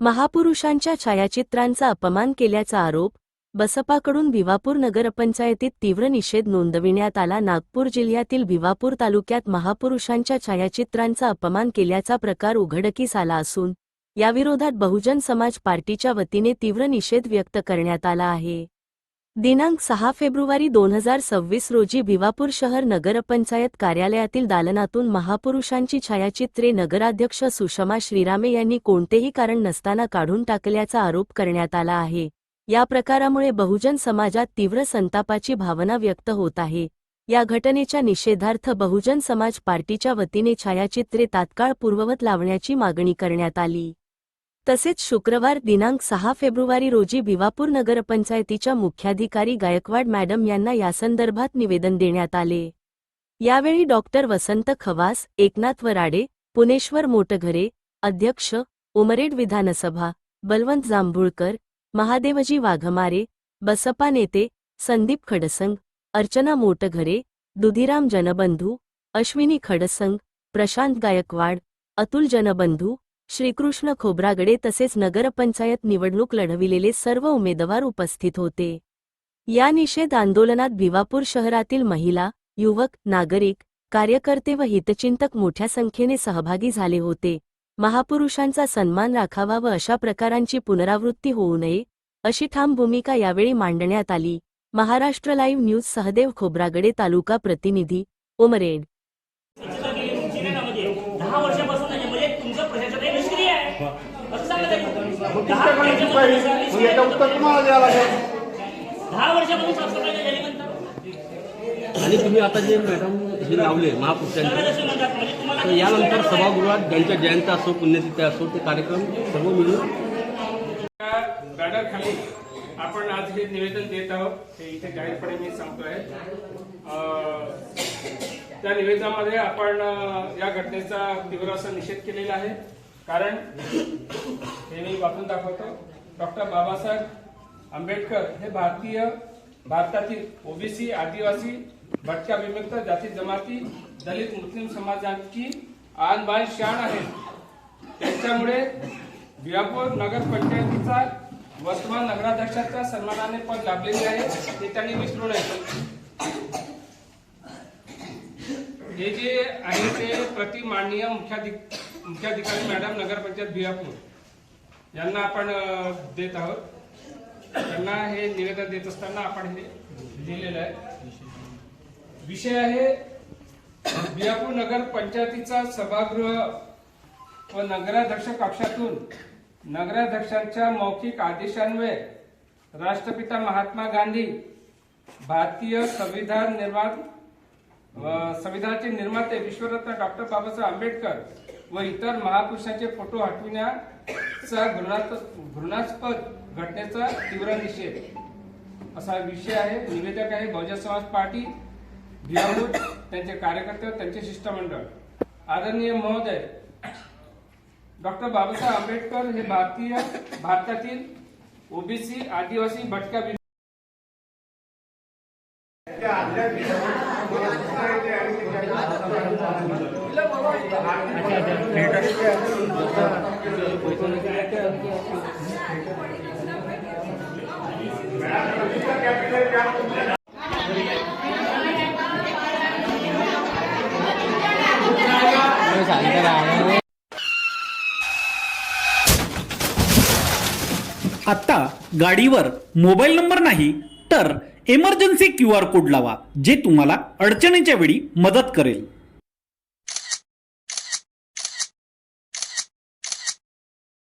महापुरुषांच्या छायाचित्रांचा अपमान केल्याचा आरोप, बसपाकडून भिवापूर नगरपंचायतीत तीव्र निषेध नोंदविण्यात आला. नागपूर जिल्ह्यातील भिवापूर तालुक्यात महापुरुषांच्या छायाचित्रांचा अपमान केल्याचा प्रकार उघडकीस आला असून, याविरोधात बहुजन समाज पार्टीच्या वतीने तीव्र निषेध व्यक्त करण्यात आला आहे. दिनांक 6 फेब्रुवारी 2026 रोजी भिवापूर शहर नगरपंचायत कार्यालयातील दालनातून महापुरुषांची छायाचित्रे नगराध्यक्ष सुषमा श्रीरामे यांनी कोणतेही कारण नसताना काढून टाकल्याचा आरोप करण्यात आला आहे. या प्रकारामुळे बहुजन समाजात तीव्र संतापाची भावना व्यक्त होत आहे. या घटनेच्या निषेधार्थ बहुजन समाज पार्टीच्या वतीने छायाचित्रे तात्काळ पूर्ववत लावण्याची मागणी करण्यात आली. तसेच शुक्रवार दिनांक 6 फेब्रुवारी रोजी भिवापूर नगरपंचायतीच्या मुख्याधिकारी गायकवाड मॅडम यांना यासंदर्भात निवेदन देण्यात आले. यावेळी डॉक्टर वसंत खवास, एकनाथ वराडे, पुणेश्वर मोटघरे, अध्यक्ष, उमरेड विधानसभा, बलवंत जांभुळकर, महादेवजी वाघमारे, बसपा नेते, संदीप खडसंग, अर्चना मोटघरे, दुधीराम जनबंधू, अश्विनी खडसंग, प्रशांत गायकवाड, अतुल जनबंधू, श्रीकृष्ण खोब्रागडे तसेच नगरपंचायत निवडणूक लढविलेले सर्व उमेदवार उपस्थित होते. या निषेध आंदोलनात भिवापूर शहरातील महिला, युवक, नागरिक, कार्यकर्ते व हितचिंतक मोठ्या संख्येने सहभागी झाले होते. महापुरुषांचा सन्मान राखावा व अशा प्रकारांची पुनरावृत्ती होऊ नये, अशी ठाम भूमिका यावेळी मांडण्यात आली. महाराष्ट्र लाईव्ह न्यूज सहदेव खोब्रागडे, तालुका प्रतिनिधी, उमरेड. आणि तुम्ही आता जे मॅडम हे लावले महापुरुषांचे, तर यानंतर सभागृहात ज्यांच्या जयंती असो, पुण्यतिथी असो, ते कार्यक्रम सर्व मिळून बॅनर खाली आपण आज हे निवेदन देत आहोत. हे इथे जाहीरपणे मी सांगतोय. त्या निवेदनामध्ये आपण या घटनेचा तीव्र असा निषेध केलेला आहे. कारण हे मी वाचून दाखवतो. डॉक्टर बाबासाहेब आंबेडकर हे भारतातील ओबीसी, आदिवासी, भटक्या विमुक्त जाती जमाती, दलित, मुस्लिम समाजाची आन बान शान आहेत. त्यांच्यामुळे भिवापूर नगरपंचायतीचा वर्तमान नगराध्यक्षाच्या सन्मानाने पद लाभलेले आहे, ते त्यांनी विसरू नये. हे जे आहे ते प्रति माननीय मुख्याधिकारी मॅडम नगरपंचायत भिवापूर यांना आपण देत आहोत. त्यांना हे निवेदन देत असताना आपण हे लिहिलेलं आहे. विषय आहे भिवापूर नगर पंचायतीचा सभागृह व नगराध्यक्ष कक्षातून नगराध्यक्षांच्या मौखिक आदेशान्वये राष्ट्रपिता महात्मा गांधी, भारतीय संविधानाचे निर्माते विश्वरत्न डॉक्टर बाबासाहेब आंबेडकर व इतर महापुरुषांचे फोटो हटविण्याचा घृणास्पद घटनेचा तीव्र निषेध असा विषय आहे. निवेदक आहे बहुजन समाज पार्टी भिवापूर, त्यांचे कार्यकर्ते, त्यांचे शिष्टमंडळ. आदरणीय महोदय, डॉक्टर बाबासाहेब आंबेडकर हे भारतातील ओबीसी, आदिवासी, भटक्या आता गाडीवर मोबाईल नंबर नाही तर इमर्जन्सी QR कोड लावा, जे तुम्हाला अडचणीच्या वेळी मदत करेल.